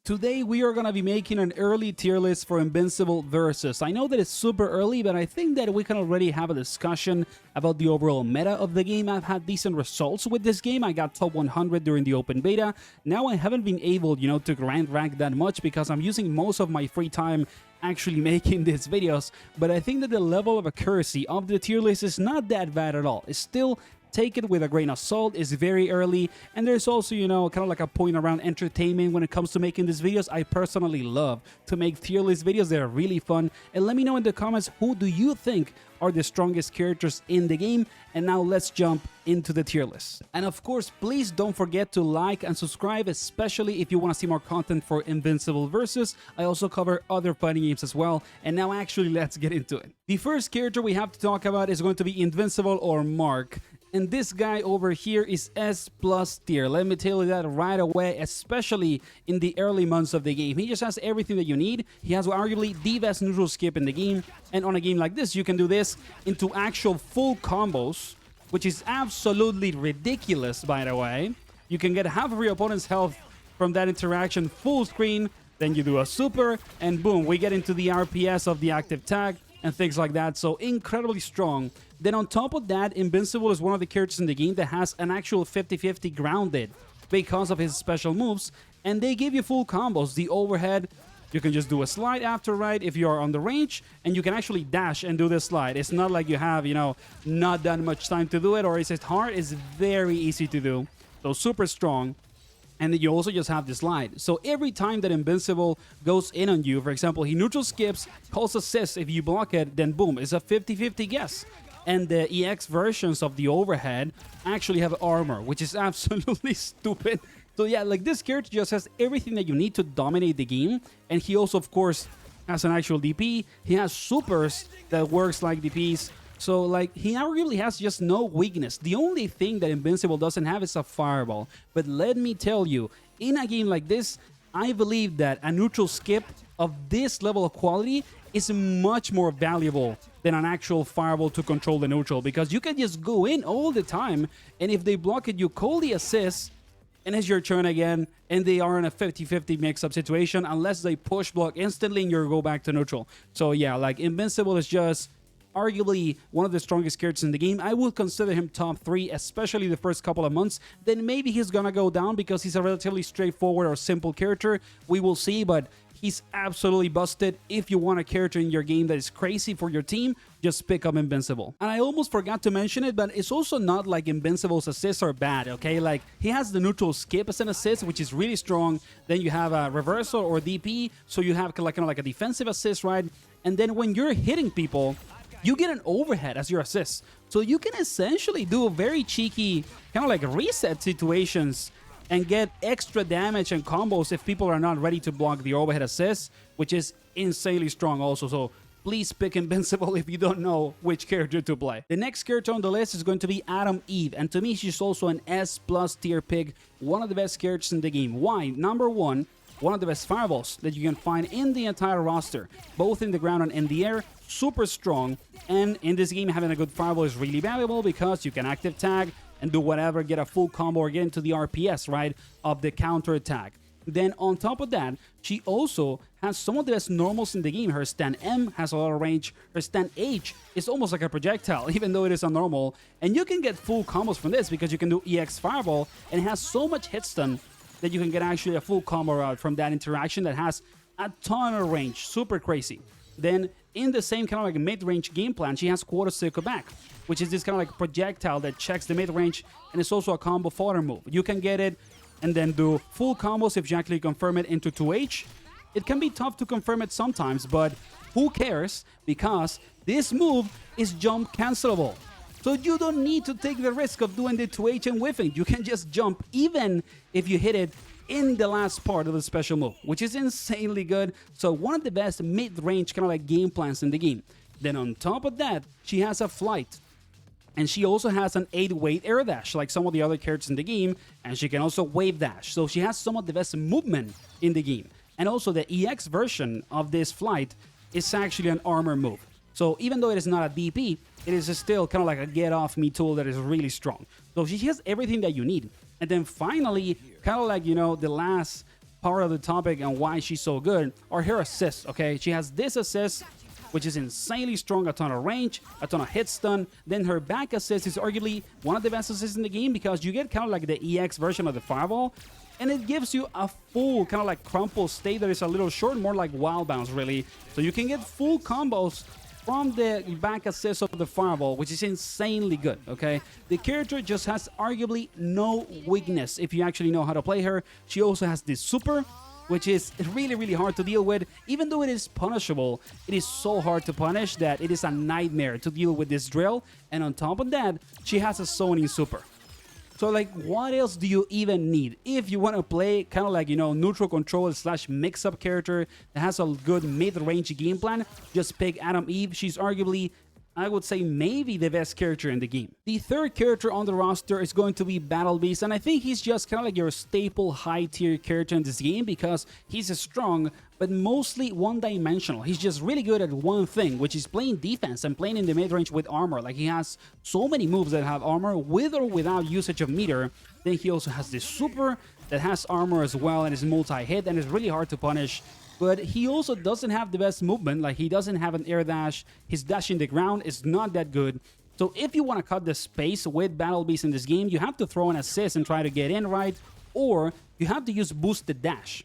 Today we are gonna be making an early tier list for Invincible Versus. I know that it's super early, but I think that we can already have a discussion about the overall meta of the game. I've had decent results with this game. I got top 100 during the open beta. Now I haven't been able, to grand rank that much because I'm using most of my free time actually making these videos. But I think that the level of accuracy of the tier list is not that bad at all. It's still, take it with a grain of salt. It's very early, and there's also, kind of like a point around entertainment when it comes to making these videos. I personally love to make tier list videos. They're really fun, and let me know in the comments, who do you think are the strongest characters in the game? And now let's jump into the tier list. And of course, please don't forget to like and subscribe, especially if you want to see more content for Invincible Versus. I also cover other fighting games as well. And now actually, let's get into it. The first character we have to talk about is going to be Invincible, or Mark. And this guy over here is S+ tier. Let me tell you that right away, especially in the early months of the game. He just has everything that you need. He has arguably the best neutral skip in the game. And on a game like this, you can do this into actual full combos, which is absolutely ridiculous, by the way. You can get half of your opponent's health from that interaction full screen. Then you do a super, and boom, we get into the RPS of the active tag and things like that. So incredibly strong. Then on top of that, Invincible is one of the characters in the game that has an actual 50-50 grounded because of his special moves, and they give you full combos. The overhead, you can just do a slide after, right, if you are on the range, and you can actually dash and do this slide. It's not like you have, not that much time to do it, or is it hard? It's very easy to do. So super strong. And then you also just have the slide. So every time that Invincible goes in on you, for example, he neutral skips, calls assist. If you block it, then boom, it's a 50-50 guess. And the EX versions of the overhead actually have armor, which is absolutely stupid. So yeah, like this character just has everything that you need to dominate the game. And he also, of course, has an actual DP. He has supers that works like DPs. So like he arguably has just no weakness. The only thing that Invincible doesn't have is a fireball. But let me tell you, in a game like this, I believe that a neutral skip of this level of quality is much more valuable than an actual fireball to control the neutral, because you can just go in all the time, and if they block it, you call the assist, and it's your turn again, and they are in a 50-50 mix-up situation unless they push block instantly and you go back to neutral. So yeah, like Invincible is just arguably one of the strongest characters in the game. I would consider him top 3, especially the first couple of months. Then maybe he's gonna go down because he's a relatively straightforward or simple character. We will see, but he's absolutely busted. If you want a character in your game that is crazy for your team, just pick up Invincible. And I almost forgot to mention it, but it's also not like Invincible's assists are bad, okay? Like, he has the neutral skip as an assist, which is really strong. Then you have a reversal or DP, so you have kind of like a defensive assist, right? And then when you're hitting people, you get an overhead as your assist. So you can essentially do very cheeky, kind of like reset situations and get extra damage and combos if people are not ready to block the overhead assist, which is insanely strong also. So please pick Invincible if you don't know which character to play. The next character on the list is going to be Adam Eve, and to me she's also an S+ tier pick, one of the best characters in the game. Why? Number one of the best fireballs that you can find in the entire roster, both in the ground and in the air. Super strong, and in this game having a good fireball is really valuable because you can active tag and do whatever, get a full combo or get into the RPS, right, of the counter attack. Then on top of that, she also has some of the best normals in the game. Her stand M has a lot of range. Her stand H is almost like a projectile, even though it is a normal. And you can get full combos from this because you can do EX Fireball, and it has so much hit stun that you can get actually a full combo out from that interaction that has a ton of range. Super crazy. Then in the same kind of like mid-range game plan, she has Quarter Circle Back, which is this kind of like projectile that checks the mid-range, and it's also a combo fodder move. You can get it and then do full combos if you actually confirm it into 2H. It can be tough to confirm it sometimes, but who cares, because this move is jump cancelable. So you don't need to take the risk of doing the 2H and whiffing. You can just jump even if you hit it in the last part of the special move, which is insanely good. So one of the best mid-range kind of like game plans in the game. Then on top of that, she has a flight. And she also has an 8-weight air dash like some of the other characters in the game. And she can also wave dash. So she has some of the best movement in the game. And also the EX version of this flight is actually an armor move. So even though it is not a DP, it is still kind of like a get-off-me tool that is really strong. So she has everything that you need. And then finally, kind of like, the last part of the topic and why she's so good are her assists, okay? She has this assist, which is insanely strong, a ton of range, a ton of hit stun. Then her back assist is arguably one of the best assists in the game because you get kind of like the EX version of the fireball, and it gives you a full kind of like crumple state that is a little short, more like wild bounce really. So you can get full combos from the back assist of the fireball, which is insanely good, okay? The character just has arguably no weakness if you actually know how to play her. She also has this super, which is really, really hard to deal with. Even though it is punishable, it is so hard to punish that it is a nightmare to deal with this drill. And on top of that, she has a zoning super. So like, what else do you even need? If you want to play kind of like, you know, neutral control slash mix-up character that has a good mid-range game plan, just pick Adam Eve. She's arguably, I would say, maybe the best character in the game. The third character on the roster is going to be Battle Beast, and I think he's just kind of like your staple high-tier character in this game because he's strong, but mostly one-dimensional. He's just really good at one thing, which is playing defense and playing in the mid-range with armor. Like, he has so many moves that have armor with or without usage of meter. Then he also has this super that has armor as well and is multi-hit and is really hard to punish. But he also doesn't have the best movement. Like, he doesn't have an air dash. His dash in the ground is not that good. So if you want to cut the space with Battle Beast in this game, you have to throw an assist and try to get in, right? Or you have to use boosted dash.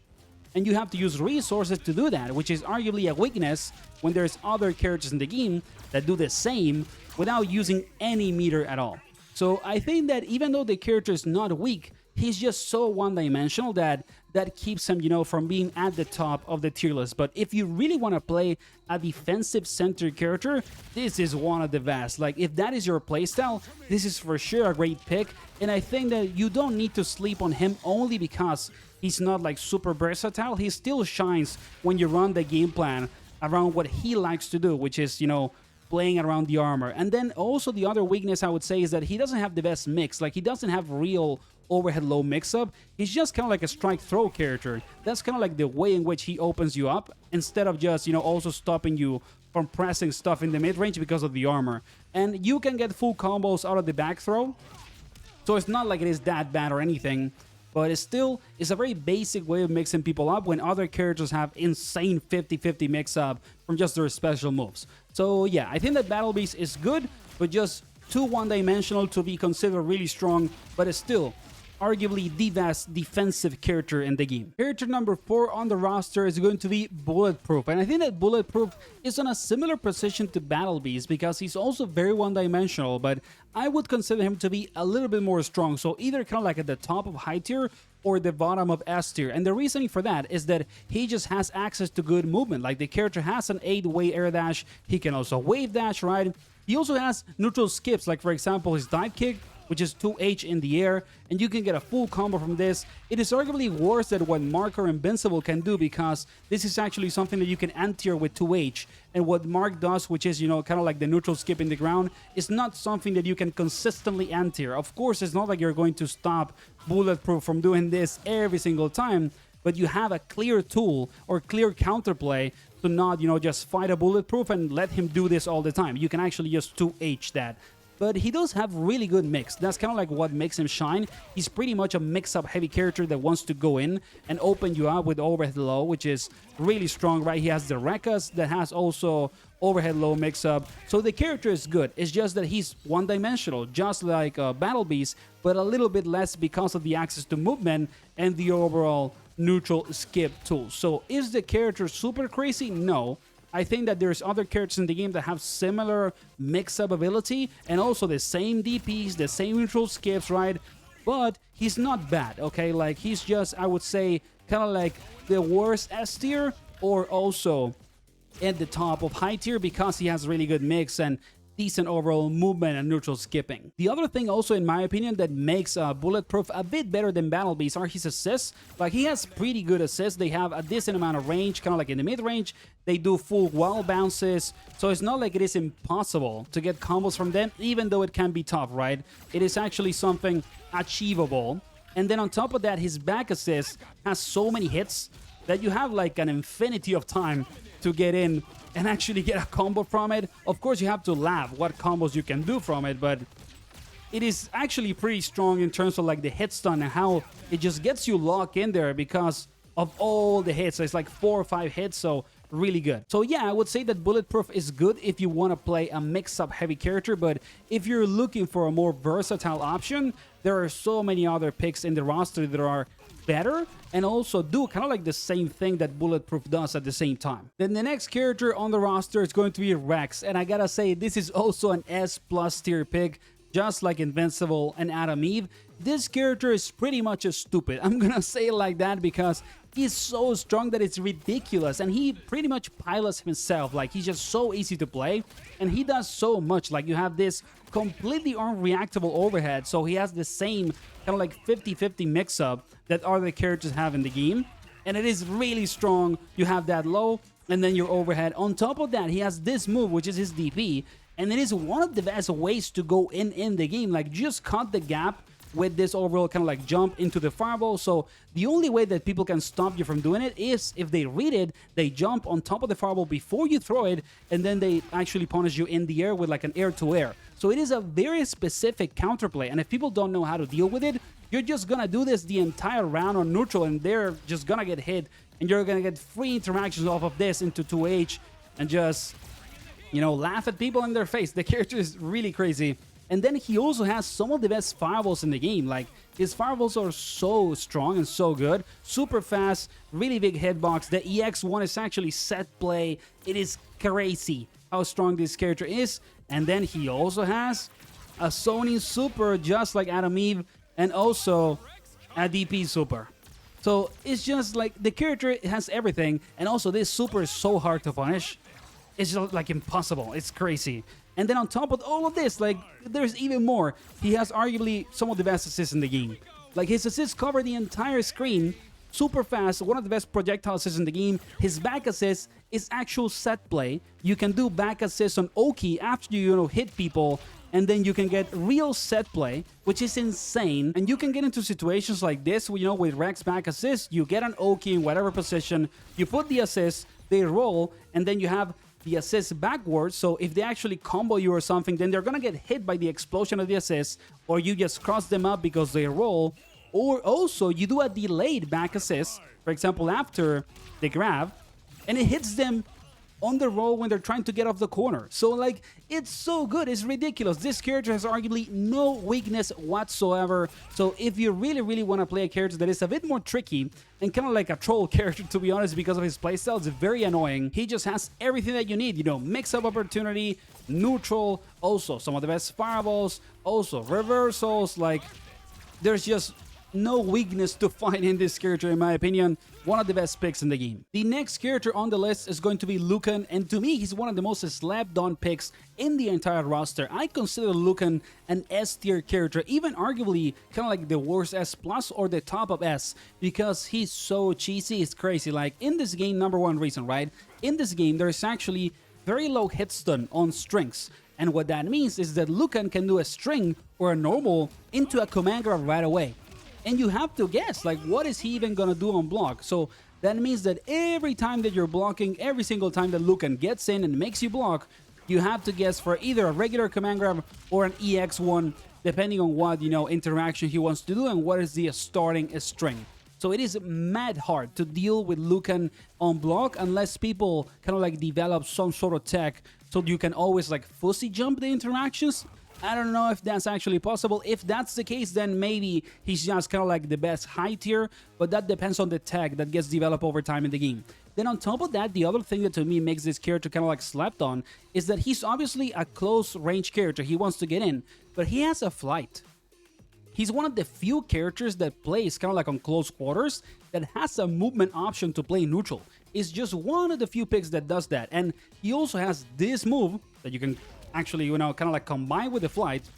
And you have to use resources to do that, which is arguably a weakness when there's other characters in the game that do the same without using any meter at all. So I think that even though the character is not weak, he's just so one-dimensional that keeps him, you know, from being at the top of the tier list. But if you really want to play a defensive-centered character, this is one of the best. Like, if that is your playstyle, this is for sure a great pick. And I think that you don't need to sleep on him only because he's not, like, super versatile. He still shines when you run the game plan around what he likes to do, which is, you know, playing around the armor. And then also the other weakness I would say is that he doesn't have the best mix. Like, he doesn't have real overhead low mix-up. He's just kind of like a strike throw character. That's kind of like the way in which he opens you up instead of just, you know, also stopping you from pressing stuff in the mid-range because of the armor. And you can get full combos out of the back throw, so it's not like it is that bad or anything, but it still is a very basic way of mixing people up when other characters have insane 50-50 mix-up from just their special moves. So yeah, I think that Battle Beast is good, but just too one-dimensional to be considered really strong, but it's still arguably the best defensive character in the game. Character number 4 on the roster is going to be Bulletproof, and I think that Bulletproof is on a similar position to Battle Beast because he's also very one-dimensional, but I would consider him to be a little bit more strong, so either kind of like at the top of high tier or the bottom of S tier. And the reasoning for that is that he just has access to good movement. Like, the character has an 8-way air dash, he can also wave dash, right? He also has neutral skips, like for example his dive kick, which is 2H in the air, and you can get a full combo from this. It is arguably worse than what Mark or Invincible can do because this is actually something that you can anti-tier with 2H, and what Mark does, which is, you know, kind of like the neutral skip in the ground, is not something that you can consistently anti-tier. Of course, it's not like you're going to stop Bulletproof from doing this every single time, but you have a clear tool or clear counterplay to not, you know, just fight a Bulletproof and let him do this all the time. You can actually just 2H that. But he does have really good mix. That's kind of like what makes him shine. He's pretty much a mix-up heavy character that wants to go in and open you up with overhead low, which is really strong, right? He has the Rekkas that has also overhead low mix-up. So the character is good. It's just that he's one-dimensional, just like Battle Beast, but a little bit less because of the access to movement and the overall neutral skip tool. So is the character super crazy? No. I think that there's other characters in the game that have similar mix-up ability and also the same DPs, the same neutral skips, right? But he's not bad, okay? Like, he's just, I would say, kind of like the worst S tier or also at the top of high tier because he has really good mix and decent overall movement and neutral skipping. The other thing also, in my opinion, that makes Bulletproof a bit better than Battle Beast are his assists. Like, he has pretty good assists. They have a decent amount of range, kind of like in the mid-range. They do full wall bounces, so it's not like it is impossible to get combos from them, even though it can be tough, right? It is actually something achievable. And then on top of that, his back assist has so many hits that you have like an infinity of time to get in and actually get a combo from it. Of course, you have to laugh what combos you can do from it, but it is actually pretty strong in terms of like the hit stun and how it just gets you locked in there because of all the hits. So it's like 4 or 5 hits, so really good. So yeah, I would say that Bulletproof is good if you want to play a mix-up heavy character, but if you're looking for a more versatile option, there are so many other picks in the roster that are better and also do kind of like the same thing that Bulletproof does at the same time. Then the next character on the roster is going to be Rex, and I gotta say, this is also an S+ tier pick, just like Invincible and Adam Eve. This character is pretty much a stupid. I'm gonna say it like that because he's so strong that it's ridiculous, and he pretty much pilots himself. Like, he's just so easy to play, and he does so much. Like, you have this completely unreactable overhead, so he has the same kind of like 50-50 mix-up that other characters have in the game, and it is really strong. You have that low, and then your overhead. On top of that, he has this move, which is his DP, and it is one of the best ways to go in the game. Like, just cut the gap with this overall kind of like jump into the fireball. So the only way that people can stop you from doing it is if they read it, they jump on top of the fireball before you throw it, and then they actually punish you in the air with like an air-to-air. So it is a very specific counterplay, and if people don't know how to deal with it, you're just gonna do this the entire round on neutral, and they're just gonna get hit, and you're gonna get free interactions off of this into 2H, and just, you know, laugh at people in their face. The character is really crazy. And then he also has some of the best fireballs in the game. Like, his fireballs are so strong and so good. Super fast, really big hitbox. The EX1 is actually set play. It is crazy how strong this character is. And then he also has a Sony Super, just like Adam Eve, and also a DP Super. So it's just like the character has everything. And also this Super is so hard to punish. It's just like impossible. It's crazy. And then on top of all of this, like, there's even more. He has arguably some of the best assists in the game. Like, his assists cover the entire screen, super fast, one of the best projectile assists in the game. His back assist is actual set play. You can do back assists on Oki after you know, hit people, and then you can get real set play, which is insane. And you can get into situations like this, you know, with Rex back assist, you get an Oki in whatever position, you put the assist, they roll, and then you have the assist backwards. So if they actually combo you or something, then they're gonna get hit by the explosion of the assist, or you just cross them up because they roll. Or also you do a delayed back assist, for example after the grab, and it hits them on the roll when they're trying to get off the corner. So like, it's so good, it's ridiculous. This character has arguably no weakness whatsoever. So if you really want to play a character that is a bit more tricky and kind of like a troll character, to be honest, because of his playstyle, it's very annoying. He just has everything that you need, you know, mix-up opportunity, neutral, also some of the best fireballs, also reversals. Like, there's just no weakness to find in this character, in my opinion. One of the best picks in the game. The next character on the list is going to be Lucan, and to me, he's one of the most slept-on picks in the entire roster. I consider Lucan an S-tier character, even arguably kind of like the worst S+ or the top of S, because he's so cheesy, it's crazy. Like, in this game, number one reason, right? In this game, there's actually very low hit stun on strings. And what that means is that Lucan can do a string or a normal into a command grab right away. And you have to guess, like, what is he even gonna do on block? So that means that every time that you're blocking, every single time that Lucan gets in and makes you block, you have to guess for either a regular command grab or an EX1, depending on what, you know, interaction he wants to do and what is the starting string. So it is mad hard to deal with Lucan on block unless people kind of like develop some sort of tech so you can always like fussy jump the interactions. I don't know if that's actually possible. If that's the case, then maybe he's just kind of like the best high tier, but that depends on the tech that gets developed over time in the game. Then on top of that, the other thing that to me makes this character kind of like slept on is that he's obviously a close range character. He wants to get in, but he has a flight. He's one of the few characters that plays kind of like on close quarters that has a movement option to play neutral. It's just one of the few picks that does that. And he also has this move that you can actually, you know, kind of like combine with the flight,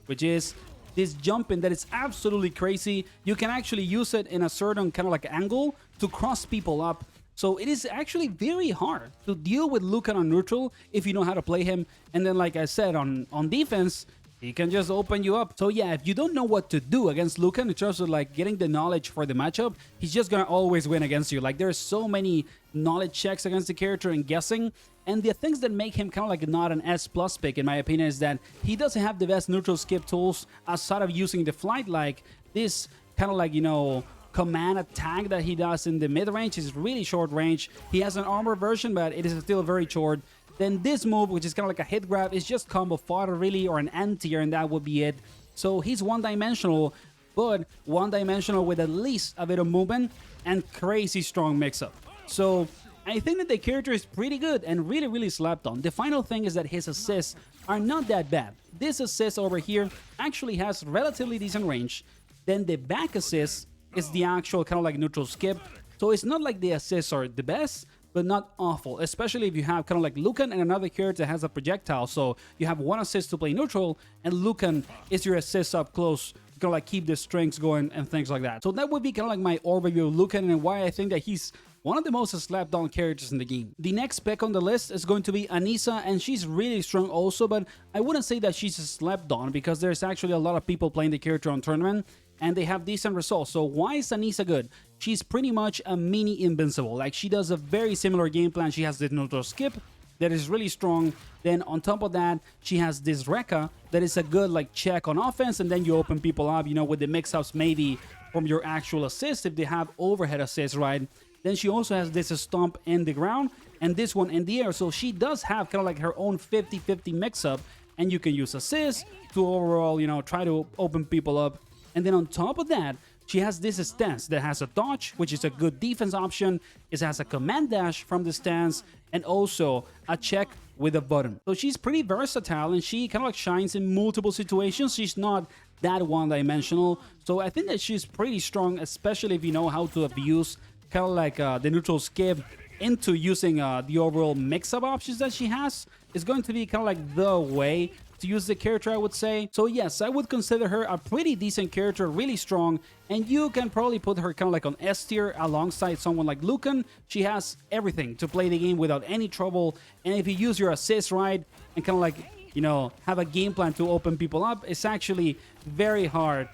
which is this jumping that is absolutely crazy. You can actually use it in a certain kind of like angle to cross people up. So it is actually very hard to deal with Lucan on neutral if you know how to play him. And then, like I said, on defense, he can just open you up. So yeah, if you don't know what to do against Lucan in terms of like getting the knowledge for the matchup, he's just gonna always win against you. Like, there's so many knowledge checks against the character and guessing. And the things that make him kind of like not an S+ pick, in my opinion, is that he doesn't have the best neutral skip tools outside of using the flight, like this kind of like, you know, command attack that he does in the mid-range is really short range. He has an armor version, but it is still very short. Then this move, which is kind of like a hit grab, is just combo fodder really, or an anti-tier, and that would be it. So he's one-dimensional, but one-dimensional with at least a bit of movement and crazy strong mix-up. So I think that the character is pretty good and really, really slept on. The final thing is that his assists are not that bad. This assist over here actually has relatively decent range. Then the back assist is the actual kind of like neutral skip. So it's not like the assists are the best, but not awful, especially if you have kind of like Lucan and another character that has a projectile. So you have one assist to play neutral, and Lucan is your assist up close to kind of like keep the strings going and things like that. So that would be kind of like my overview of Lucan and why I think that he's one of the most slept on characters in the game. The next pick on the list is going to be Anissa, and she's really strong also, but I wouldn't say that she's slept on because there's actually a lot of people playing the character on tournament and they have decent results. So why is Anissa good? She's pretty much a mini Invincible. Like, she does a very similar game plan. She has the neutral skip that is really strong. Then on top of that, she has this Rekka that is a good like check on offense, and then you open people up, you know, with the mix-ups maybe from your actual assist if they have overhead assists, right? Then she also has this stomp in the ground and this one in the air. So she does have kind of like her own 50-50 mix-up, and you can use assists to overall, you know, try to open people up. And then on top of that, she has this stance that has a dodge, which is a good defense option. It has a command dash from the stance and also a check with a button. So she's pretty versatile and she kind of like shines in multiple situations. She's not that one-dimensional. So I think that she's pretty strong, especially if you know how to abuse kind of like the neutral skip into using the overall mix-up options that she has. Is going to be kind of like the way to use the character, I would say. So yes, I would consider her a pretty decent character, really strong, and you can probably put her kind of like on S tier alongside someone like Lucan. She has everything to play the game without any trouble, and if you use your assist right and kind of like, you know, have a game plan to open people up, it's actually very hard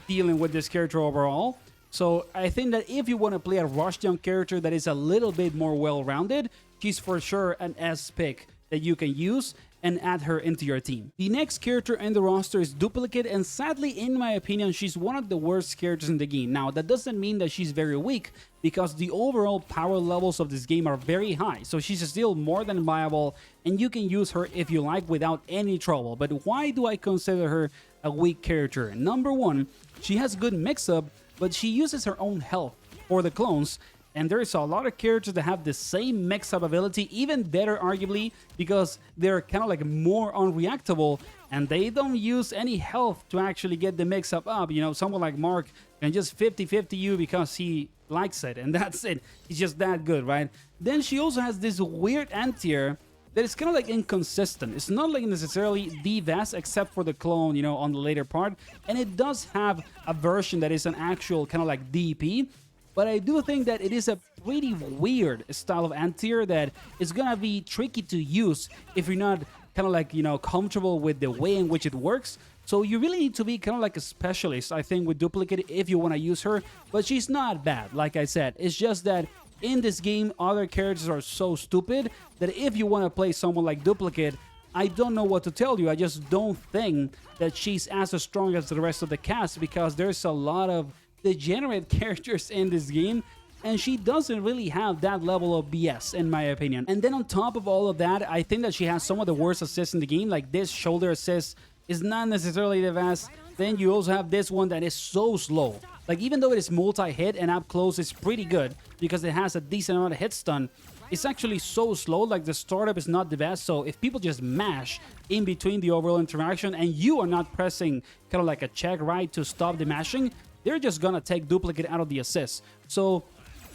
dealing with this character overall. So I think that if you want to play a rushdown character that is a little bit more well-rounded, she's for sure an S pick that you can use and add her into your team. The next character in the roster is Dupli Kate, and sadly, in my opinion, she's one of the worst characters in the game. Now, that doesn't mean that she's very weak, because the overall power levels of this game are very high, so she's still more than viable, and you can use her if you like without any trouble. But why do I consider her a weak character? Number one, she has good mix-up, but she uses her own health for the clones. And there's a lot of characters that have the same mix-up ability, even better arguably, because they're kind of like more unreactable and they don't use any health to actually get the mix-up up. You know, someone like Mark can just 50-50 you because he likes it, and that's it. He's just that good, right? Then she also has this weird anti-tier that is kind of like inconsistent. It's not like necessarily the best except for the clone, you know, on the later part. And it does have a version that is an actual kind of like DP. But I do think that it is a pretty weird style of anti-tier that is gonna be tricky to use if you're not kind of like, you know, comfortable with the way in which it works. So you really need to be kind of like a specialist, I think, with Dupli Kate if you want to use her. But she's not bad, like I said. It's just that in this game, other characters are so stupid that if you want to play someone like Dupli Kate, I don't know what to tell you. I just don't think that she's as strong as the rest of the cast, because there's a lot of degenerate characters in this game, and she doesn't really have that level of BS, in my opinion. And then on top of all of that, I think that she has some of the worst assists in the game. Like, this shoulder assist is not necessarily the best. Then you also have this one that is so slow. Like, even though it is multi-hit and up close, it's pretty good because it has a decent amount of hit stun. It's actually so slow, like the startup is not the best. So if people just mash in between the overall interaction and you are not pressing kind of like a check right to stop the mashing, they're just gonna take Dupli Kate out of the assist. So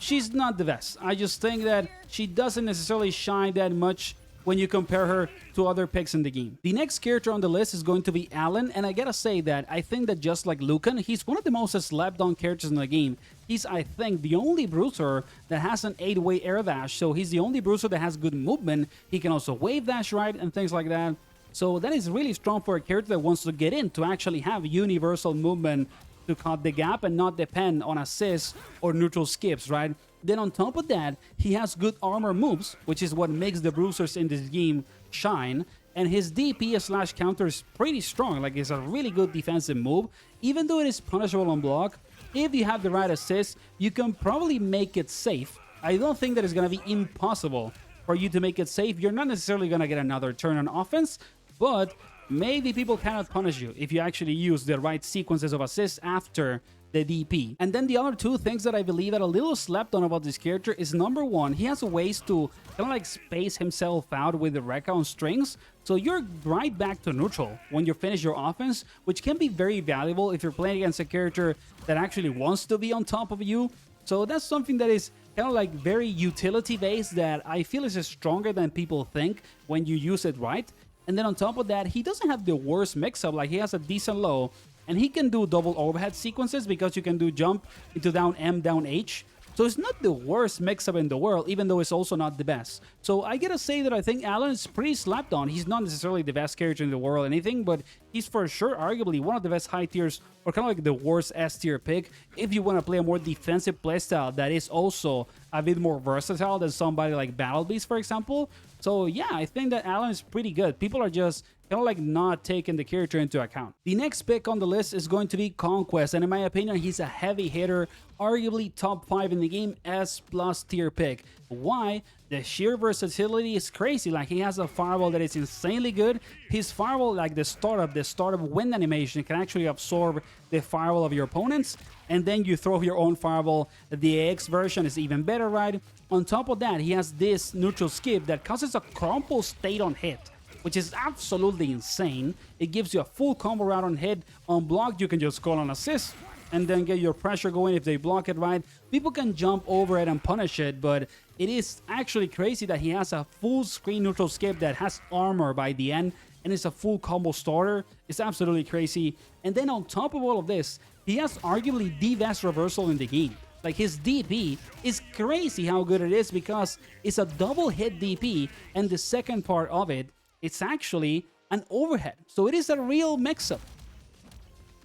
she's not the best. I just think that she doesn't necessarily shine that much when you compare her to other picks in the game. The next character on the list is going to be Alan, and I gotta say that I think that just like Lucan, he's one of the most slept on characters in the game. He's, I think, the only bruiser that has an 8-way air dash, so he's the only bruiser that has good movement. He can also wave dash right and things like that. So that is really strong for a character that wants to get in, to actually have universal movement to cut the gap and not depend on assists or neutral skips, right? Then on top of that, he has good armor moves, which is what makes the bruisers in this game shine. And his DP/counter is pretty strong. Like, it's a really good defensive move. Even though it is punishable on block, if you have the right assist, you can probably make it safe. I don't think that it's going to be impossible for you to make it safe. You're not necessarily going to get another turn on offense, but maybe people cannot punish you if you actually use the right sequences of assists after the DP. And then the other two things that I believe that a little slept on about this character is, number one, he has ways to kind of like space himself out with the Rekka on strings, so you're right back to neutral when you finish your offense, which can be very valuable if you're playing against a character that actually wants to be on top of you. So that's something that is kind of like very utility based that I feel is stronger than people think when you use it right. And then on top of that, he doesn't have the worst mix-up. Like, he has a decent low, and he can do double overhead sequences because you can do jump into down M, down H. So it's not the worst mix-up in the world, even though it's also not the best. So I gotta say that I think Alan is pretty slapped on. He's not necessarily the best character in the world or anything, but he's for sure arguably one of the best high tiers, or kind of like the worst S tier pick if you want to play a more defensive playstyle that is also a bit more versatile than somebody like Battle Beast, for example. So yeah, I think that Alan is pretty good. People are just kind of like not taking the character into account. The next pick on the list is going to be Conquest, and in my opinion, he's a heavy hitter, arguably top 5 in the game, S+ tier pick. Why? The sheer versatility is crazy. Like, he has a fireball that is insanely good. His fireball, like the startup wind animation, can actually absorb the fireball of your opponents, and then you throw your own fireball. The AX version is even better, right? On top of that, he has this neutral skip that causes a crumple state on hit, which is absolutely insane. It gives you a full combo route on hit. On block, you can just call on assist and then get your pressure going if they block it right. People can jump over it and punish it, but it is actually crazy that he has a full screen neutral skip that has armor by the end, and it's a full combo starter. It's absolutely crazy. And then on top of all of this, he has arguably the best reversal in the game. Like, his DP is crazy how good it is, because it's a double hit DP, and the second part of it, it's actually an overhead. So it is a real mix-up.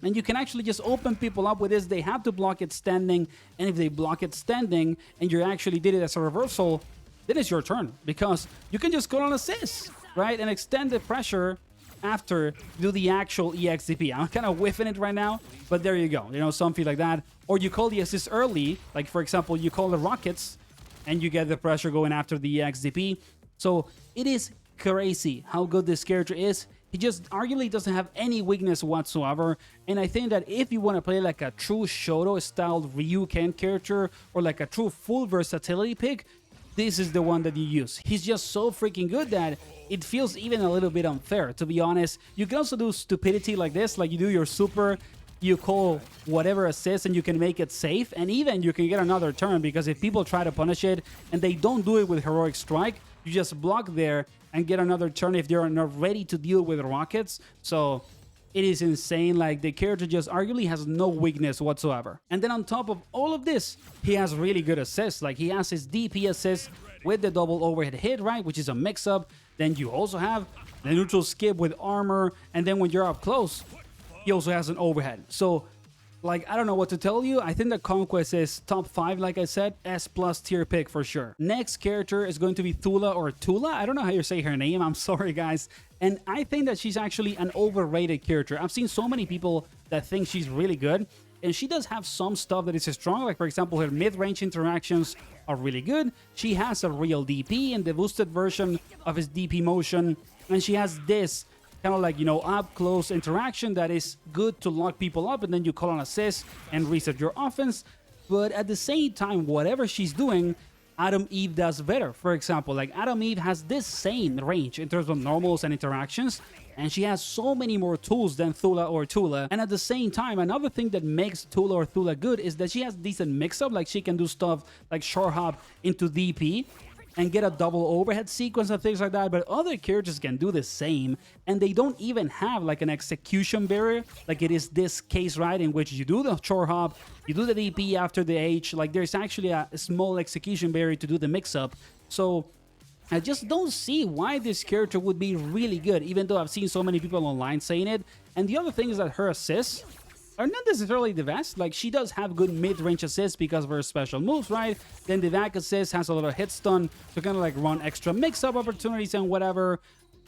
And you can actually just open people up with this. They have to block it standing, and if they block it standing and you actually did it as a reversal, then it's your turn, because you can just call on assist, right? And extend the pressure after do the actual EXDP. I'm kind of whiffing it right now, but there you go. You know, something like that. Or you call the assist early, like for example, you call the rockets and you get the pressure going after the EXDP. So it is crazy how good this character is. He just arguably doesn't have any weakness whatsoever, and I think that if you want to play like a true Shoto-styled Lucan character, or like a true full versatility pick, this is the one that you use. He's just so freaking good that it feels even a little bit unfair, to be honest. You can also do stupidity like this, like you do your super, you call whatever assist and you can make it safe, and even you can get another turn, because if people try to punish it and they don't do it with Heroic Strike, you just block there and get another turn if they're not ready to deal with rockets. So it is insane. Like, the character just arguably has no weakness whatsoever. And then on top of all of this, he has really good assists. Like, he has his DP assist with the double overhead hit, right, which is a mix-up. Then you also have the neutral skip with armor, and then when you're up close, he also has an overhead. So, like, I don't know what to tell you. I think that Conquest is top 5, like I said, S+ tier pick for sure. Next character is going to be Thula, or Thula. I don't know how you say her name. I'm sorry, guys. And I think that she's actually an overrated character. I've seen so many people that think she's really good, and she does have some stuff that is strong. Like, for example, her mid-range interactions are really good. She has a real DP in the boosted version of his DP motion, and she has this kind of like, you know, up close interaction that is good to lock people up, and then you call an assist and reset your offense. But at the same time, whatever she's doing, Adam Eve does better. For example, like, Adam Eve has this same range in terms of normals and interactions, and she has so many more tools than Thula or Thula. And at the same time, another thing that makes Thula or Thula good is that she has decent mix-up. Like, she can do stuff like short hop into DP and get a double overhead sequence and things like that, but other characters can do the same, and they don't even have like an execution barrier like it is this case, right, in which you do the short hop, you do the DP after the H. Like, there's actually a small execution barrier to do the mix-up. So I just don't see why this character would be really good, even though I've seen so many people online saying it. And the other thing is that her assists are not necessarily the best. Like, she does have good mid-range assists because of her special moves, right? Then the back assist has a lot of hit stun to kind of like run extra mix-up opportunities and whatever.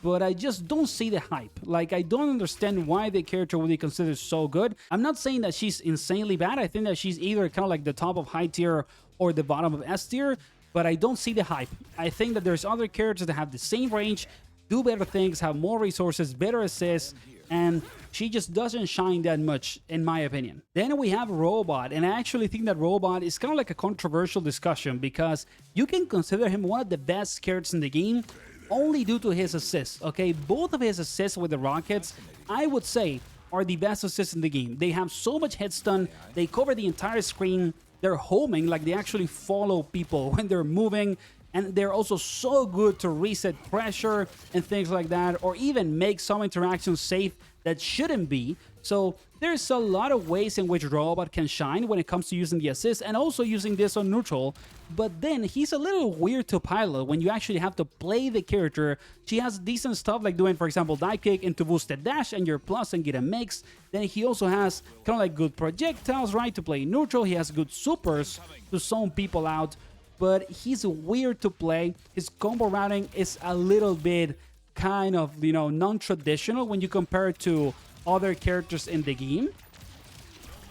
but I just don't see the hype. Like, I don't understand why the character would be considered so good. I'm not saying that she's insanely bad. I think that she's either kind of like the top of high tier or the bottom of S tier, but I don't see the hype. I think that there's other characters that have the same range, do better things, have more resources, better assists, and she just doesn't shine that much, in my opinion. Then we have Robot, and I actually think that Robot is kind of like a controversial discussion because you can consider him one of the best characters in the game only due to his assists, okay? Both of his assists with the rockets, I would say, are the best assists in the game. They have so much hit stun, they cover the entire screen, they're homing, like they actually follow people when they're moving, and they're also so good to reset pressure and things like that, or even make some interactions safe that shouldn't be. So there's a lot of ways in which Robot can shine when it comes to using the assist and also using this on neutral. But then he's a little weird to pilot when you actually have to play the character. She has decent stuff like doing, for example, dive kick into boosted dash and your plus and get a mix. Then he also has kind of like good projectiles, right, to play neutral. He has good supers to zone people out. But he's weird to play. His combo routing is a little bit kind of, you know, non-traditional when you compare it to other characters in the game.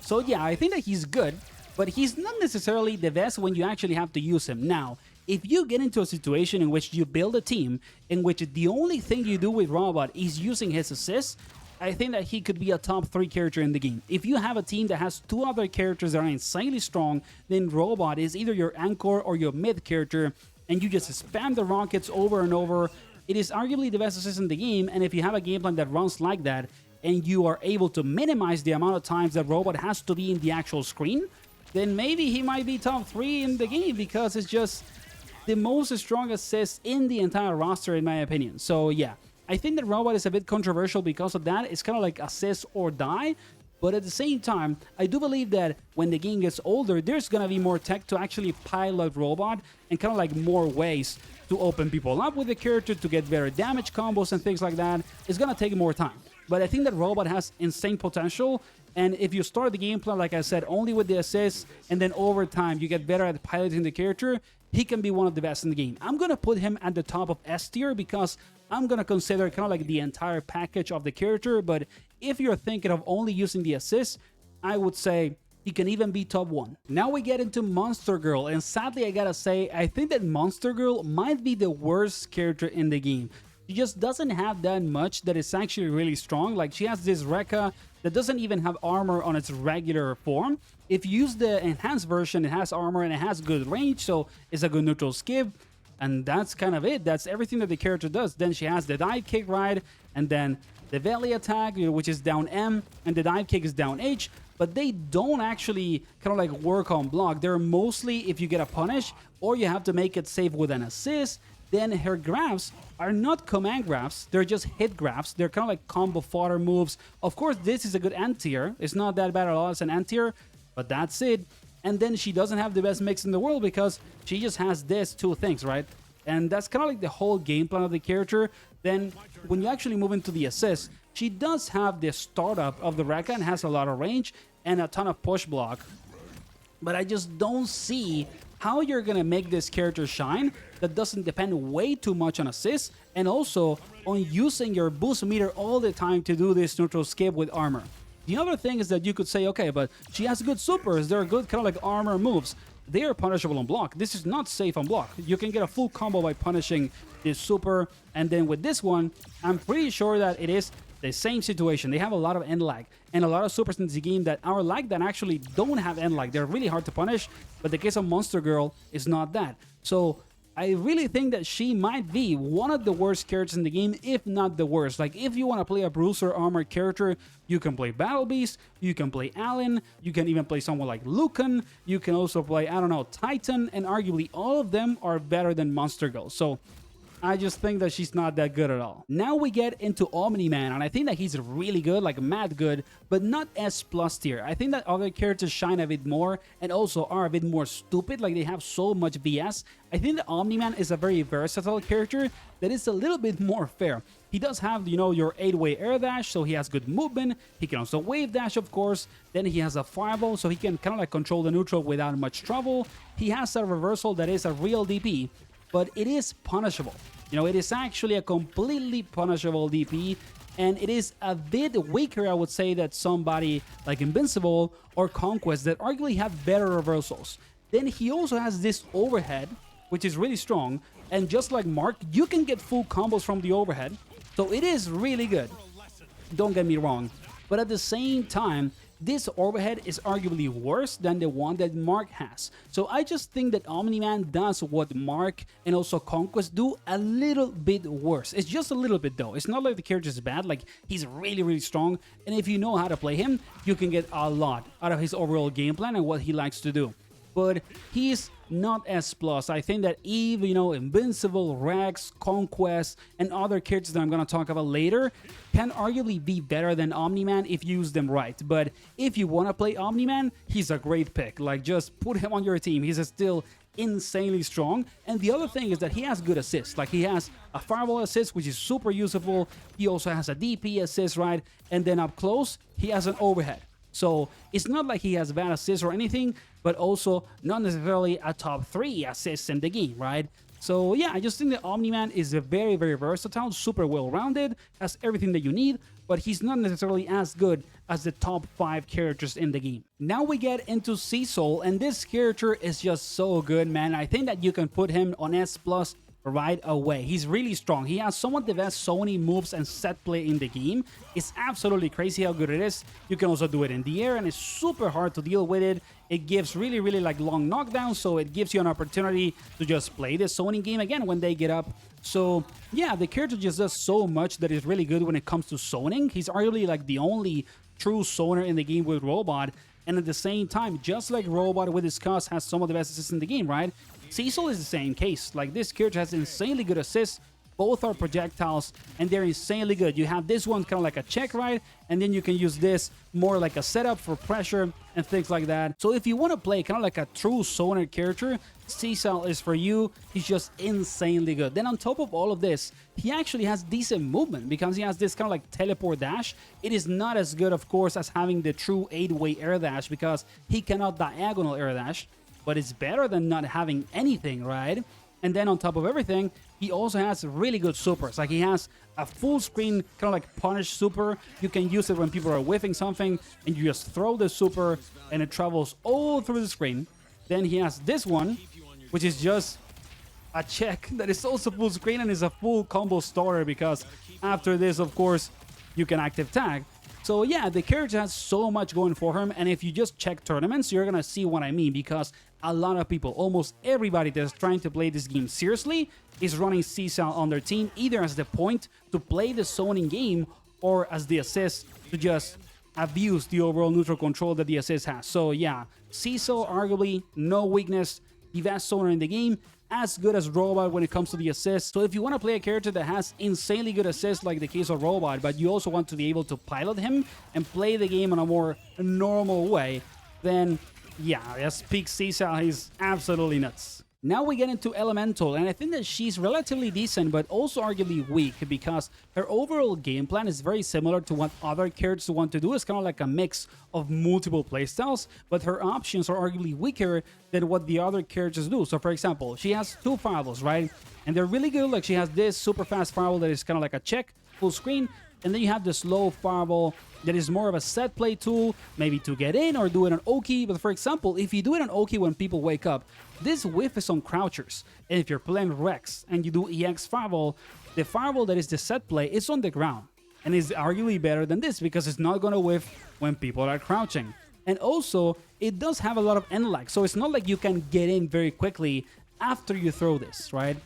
So yeah, I think that he's good, but he's not necessarily the best when you actually have to use him. Now, if you get into a situation in which you build a team in which the only thing you do with Robot is using his assists, I think that he could be a top 3 character in the game. If you have a team that has 2 other characters that are insanely strong, then Robot is either your anchor or your mid character, and you just spam the rockets over and over. It is arguably the best assist in the game, and if you have a game plan that runs like that, and you are able to minimize the amount of times that Robot has to be in the actual screen, then maybe he might be top 3 in the game, because it's just the most strong assist in the entire roster, in my opinion. So yeah, I think that Robot is a bit controversial because of that. It's kind of like assist or die. But at the same time, I do believe that when the game gets older, there's going to be more tech to actually pilot Robot and kind of like more ways to open people up with the character to get better damage combos and things like that. It's going to take more time. But I think that Robot has insane potential. And if you start the game plan, like I said, only with the assists, and then over time you get better at piloting the character, he can be one of the best in the game. I'm going to put him at the top of S tier because I'm going to consider kind of like the entire package of the character. But if you're thinking of only using the assists, I would say he can even be top 1. Now we get into Monster Girl, and sadly I gotta say, I think that Monster Girl might be the worst character in the game. She just doesn't have that much that is actually really strong. Like, she has this Rekka that doesn't even have armor on its regular form. If you use the enhanced version, it has armor and it has good range, so it's a good neutral skip. And that's kind of it. That's everything that the character does. Then she has the dive kick, right? And then the belly attack, you know, which is down M, and the dive kick is down H. But they don't actually kind of like work on block. They're mostly if you get a punish, or you have to make it safe with an assist. Then her grabs are not command grabs, they're just hit grabs. They're kind of like combo fodder moves. Of course, this is a good end tier. It's not that bad at all as an end tier, but that's it. And then she doesn't have the best mix in the world because she just has this 2 things, right? And that's kind of like the whole game plan of the character. Then when you actually move into the assist, she does have the startup of the Rekka and has a lot of range and a ton of push block. But I just don't see how you're going to make this character shine that doesn't depend way too much on assists and also on using your boost meter all the time to do this neutral skip with armor. The other thing is that you could say, okay, but she has good supers. They're good kind of like armor moves. They are punishable on block. This is not safe on block. You can get a full combo by punishing this super. And then with this one, I'm pretty sure that it is the same situation. They have a lot of end lag and a lot of supers in the game that are like that actually don't have end lag. They're really hard to punish, but the case of Monster Girl is not that. So I really think that she might be one of the worst characters in the game, if not the worst. Like, if you want to play a bruiser armor character, you can play Battle Beast, you can play Allen, you can even play someone like Lucan, you can also play, I don't know, Titan, and arguably all of them are better than Monster Girl. So I just think that she's not that good at all. Now we get into Omni Man, and I think that he's really good, like mad good, but not S+ tier. I think that other characters shine a bit more and also are a bit more stupid, like they have so much VS. I think that Omni Man is a very versatile character that is a little bit more fair. He does have, you know, your 8-way air dash, so he has good movement. He can also wave dash, of course. Then he has a fireball, so he can kind of like control the neutral without much trouble. He has a reversal that is a real DP, but it is punishable. You know, it is actually a completely punishable DP, and it is a bit weaker, I would say, than somebody like Invincible or Conquest that arguably have better reversals. Then he also has this overhead, which is really strong, and just like Mark, you can get full combos from the overhead, so it is really good. Don't get me wrong, but at the same time, this overhead is arguably worse than the one that Mark has. So I just think that Omni Man does what Mark and also Conquest do a little bit worse. It's just a little bit though. It's not like the character is bad, like he's really strong, and if you know how to play him, you can get a lot out of his overall game plan and what he likes to do. But he's not S+. I think that Eve, you know, Invincible, Rex, Conquest, and other characters that I'm going to talk about later can arguably be better than Omni Man if you use them right. But if you want to play Omni Man, he's a great pick. Like, just put him on your team. He's still insanely strong. And the other thing is that he has good assists. Like, he has a fireball assist, which is super useful. He also has a DP assist, right? And then up close, he has an overhead. So it's not like he has bad assists or anything, but also not necessarily a top 3 assists in the game, right? So yeah, I just think that Omni Man is a very versatile, super well-rounded, has everything that you need, but he's not necessarily as good as the top 5 characters in the game. Now we get into Cecil, and this character is just so good, man. I think that you can put him on S+ right away. He's really strong. He has some of the best zoning moves and set play in the game. It's absolutely crazy how good it is. You can also do it in the air, and it's super hard to deal with it. It gives really like long knockdowns, so it gives you an opportunity to just play the zoning game again when they get up. So yeah, the character just does so much that is really good when it comes to zoning. He's arguably like the only true zoner in the game with Robot, and at the same time, just like Robot we discussed has some of the best assists in the game, right? Cecil is the same case. Like, this character has insanely good assists. Both are projectiles, and they're insanely good. You have this one kind of like a check, right? And then you can use this more like a setup for pressure and things like that. So if you want to play kind of like a true zoner character, Cecil is for you. He's just insanely good. Then on top of all of this, he actually has decent movement because he has this kind of like teleport dash. It is not as good, of course, as having the true 8-way air dash because he cannot diagonal air dash, but it's better than not having anything, right? And then on top of everything, he also has really good supers. Like, he has a full screen kind of like punish super. You can use it when people are whiffing something, and you just throw the super and it travels all through the screen. Then he has this one, which is just a check that is also full screen and is a full combo starter because after this, of course, you can active tag. So yeah, the character has so much going for him, and if you just check tournaments, you're gonna see what I mean, because a lot of people, almost everybody that's trying to play this game seriously, is running Cecil on their team, either as the point to play the zoning game or as the assist to just abuse the overall neutral control that the assist has. So yeah, Cecil arguably no weakness, the best zoner in the game, as good as Robot when it comes to the assist. So if you want to play a character that has insanely good assists like the case of Robot, but you also want to be able to pilot him and play the game in a more normal way, then yeah, just pick Cecil. He's absolutely nuts. Now we get into Elle Mental, and I think that she's relatively decent, but also arguably weak because her overall game plan is very similar to what other characters want to do. It's kind of like a mix of multiple playstyles, but her options are arguably weaker than what the other characters do. So for example, she has 2 fireballs, right? And they're really good. Like, she has this super fast fireball that is kind of like a check, full screen, and then you have the slow fireball that is more of a set play tool, maybe to get in or do it on Oki. But for example, if you do it on Oki when people wake up, this whiff is on crouchers. And if you're playing Rex and you do EX fireball, the fireball that is the set play is on the ground and is arguably better than this because it's not going to whiff when people are crouching. And also, it does have a lot of end lag, so it's not like you can get in very quickly after you throw this, right?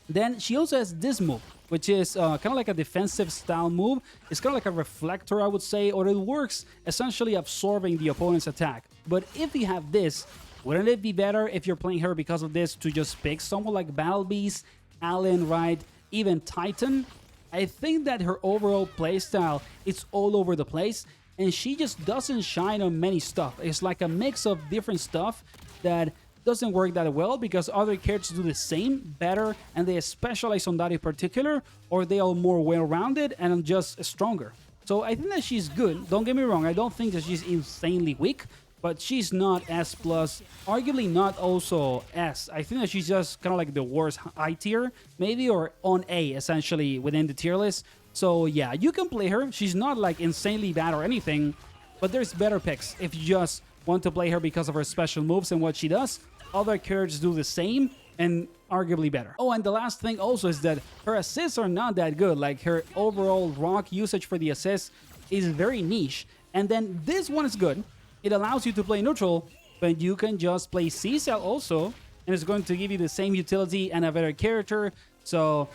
Then she also has this move, which is kind of like a defensive style move. It's kind of like a reflector, I would say, or it works essentially absorbing the opponent's attack. But if you have this, wouldn't it be better if you're playing her because of this to just pick someone like Battle Beast, Allen, right, even Titan? I think that her overall playstyle is all over the place, and she just doesn't shine on many stuff. It's like a mix of different stuff that doesn't work that well because other characters do the same better and they specialize on that in particular, or they are more well-rounded and just stronger. So I think that she's good. Don't get me wrong, I don't think that she's insanely weak, but she's not S+, arguably not also S. I think that she's just kind of like the worst I tier, maybe, or on A, essentially, within the tier list. So yeah, you can play her. She's not like insanely bad or anything, but there's better picks if you just want to play her because of her special moves and what she does. Other characters do the same and arguably better. Oh, and the last thing also is that her assists are not that good. Like, her overall rock usage for the assists is very niche. And then this one is good. It allows you to play neutral, but you can just play Cecil also, and it's going to give you the same utility and a better character. So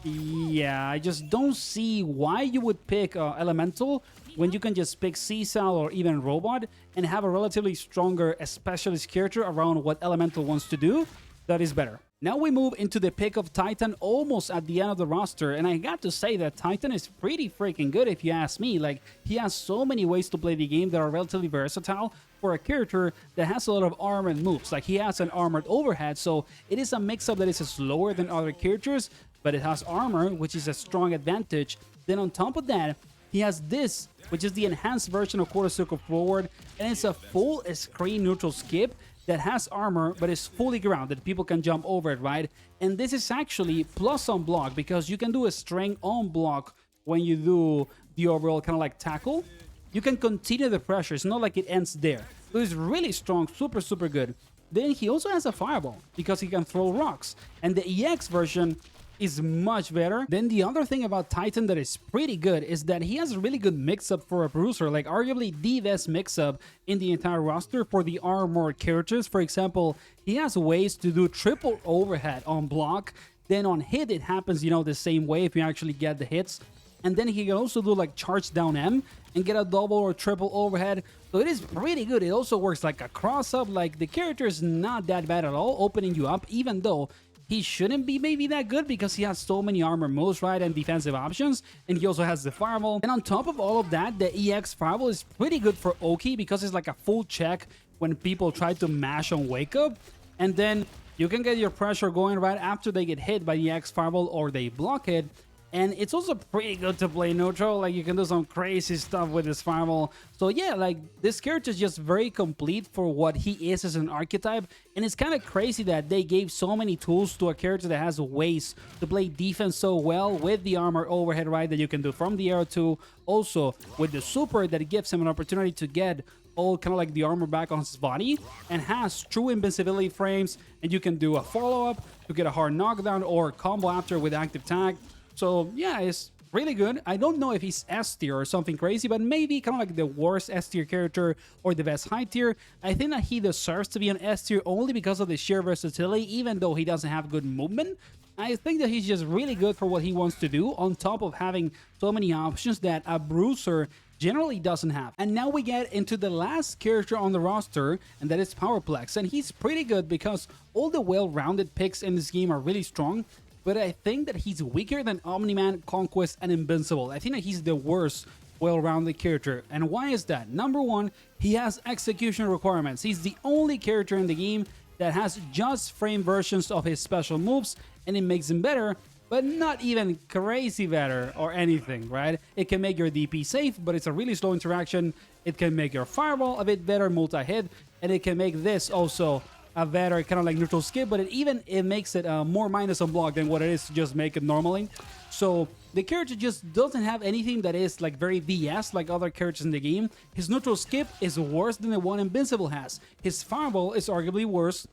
yeah, I just don't see why you would pick Elle Mental when you can just pick Cecil or even Robot and have a relatively stronger specialist character around what Elle Mental wants to do. That is better. Now we move into the pick of Titan almost at the end of the roster, and I got to say that Titan is pretty freaking good if you ask me. Like, he has so many ways to play the game that are relatively versatile for a character that has a lot of armored moves. Like, he has an armored overhead, so it is a mix-up that is slower than other characters, but it has armor, which is a strong advantage. Then on top of that, he has this, which is the enhanced version of Quarter Circle Forward, and it's a full screen neutral skip that has armor but is fully grounded. People can jump over it, right? And this is actually plus on block, because you can do a string on block when you do the overall kind of like tackle. You can continue the pressure. It's not like it ends there. So it's really strong, super good. Then he also has a fireball because he can throw rocks, and the EX version is much better. Then the other thing about Titan that is pretty good is that he has a really good mix-up for a bruiser, like arguably the best mix-up in the entire roster for the armored characters. For example, he has ways to do triple overhead on block, then on hit it happens, you know, the same way if you actually get the hits. And then he can also do like charge down M and get a double or triple overhead. So it is pretty good. It also works like a cross-up. Like, the character is not that bad at all, opening you up, even though he shouldn't be maybe that good because he has so many armor moves, right, and defensive options, and he also has the fireball. And on top of all of that, the EX fireball is pretty good for Oki because it's like a full check when people try to mash on wake up, and then you can get your pressure going right after they get hit by the EX fireball or they block it. And it's also pretty good to play neutral. Like, you can do some crazy stuff with this fireball. So yeah, like, this character is just very complete for what he is as an archetype. And it's kind of crazy that they gave so many tools to a character that has ways to play defense so well with the armor overhead, right, that you can do from the arrow too. Also with the super that gives him an opportunity to get all kind of like the armor back on his body, and has true invincibility frames, and you can do a follow-up to get a hard knockdown or combo after with active tag. So yeah, it's really good. I don't know if he's S tier or something crazy, but maybe kind of like the worst S tier character or the best high tier. I think that he deserves to be an S tier only because of the sheer versatility, even though he doesn't have good movement. I think that he's just really good for what he wants to do, on top of having so many options that a bruiser generally doesn't have. And now we get into the last character on the roster, and that is Powerplex. And he's pretty good because all the well-rounded picks in this game are really strong. But I think that he's weaker than Omni Man, Conquest, and Invincible. I think that he's the worst well-rounded character. And why is that? Number one, he has execution requirements. He's the only character in the game that has just frame versions of his special moves, and it makes him better, but not even crazy better or anything, right? It can make your DP safe, but it's a really slow interaction. It can make your fireball a bit better multi-hit, and it can make this also a better kind of like neutral skip, but it makes it more minus on block than what it is to just make it normally. So the character just doesn't have anything that is like very VS like other characters in the game. His neutral skip is worse than the one Invincible has. His fireball is arguably worse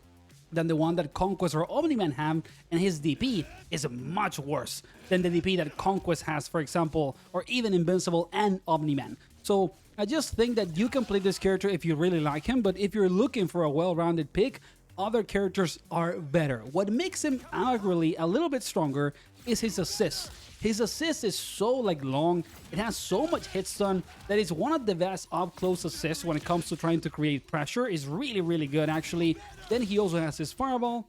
than the one that Conquest or Omni Man have, and his DP is much worse than the DP that Conquest has, for example, or even Invincible and Omni Man. So I just think that you can play this character if you really like him, but if you're looking for a well-rounded pick, other characters are better. What makes him arguably a little bit stronger is his assist. His assist is so like long, it has so much hit stun that it's one of the best up-close assists when it comes to trying to create pressure. It's really good actually. Then he also has his fireball,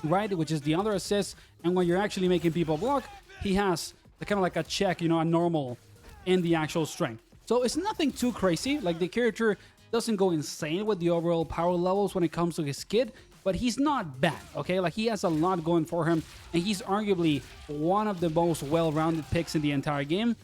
right, which is the other assist, and when you're actually making people block, he has kind of like a check, you know, a normal in the actual strength. So it's nothing too crazy. Like, the character doesn't go insane with the overall power levels when it comes to his kit, but he's not bad, okay? Like, he has a lot going for him, and he's arguably one of the most well-rounded picks in the entire game.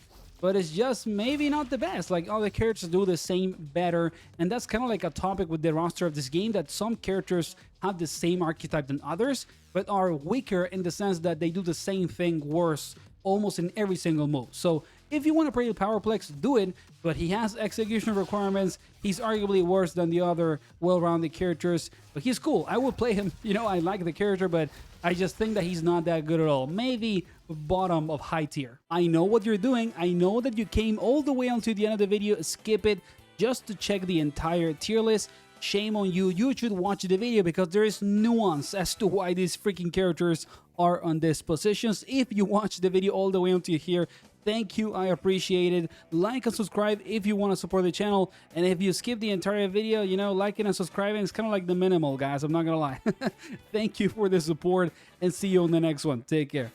but it's just maybe not the best. Like, other characters do the same better, and that's kind of like a topic with the roster of this game, that some characters have the same archetype than others, but are weaker in the sense that they do the same thing worse almost in every single move. So if you want to play the Powerplex, do it, but he has execution requirements. He's arguably worse than the other well-rounded characters, but he's cool. I would play him. You know, I like the character, but I just think that he's not that good at all. Maybe bottom of high tier. I know what you're doing. I know that you came all the way onto the end of the video, skip it just to check the entire tier list. Shame on you. You should watch the video because there is nuance as to why these freaking characters are on these positions. If you watch the video all the way until here, thank you, I appreciate it. Like and subscribe if you want to support the channel, and if you skip the entire video, you know, liking and subscribing is kind of like the minimal, guys. I'm not gonna lie. Thank you for the support, and see you on the next one. Take care.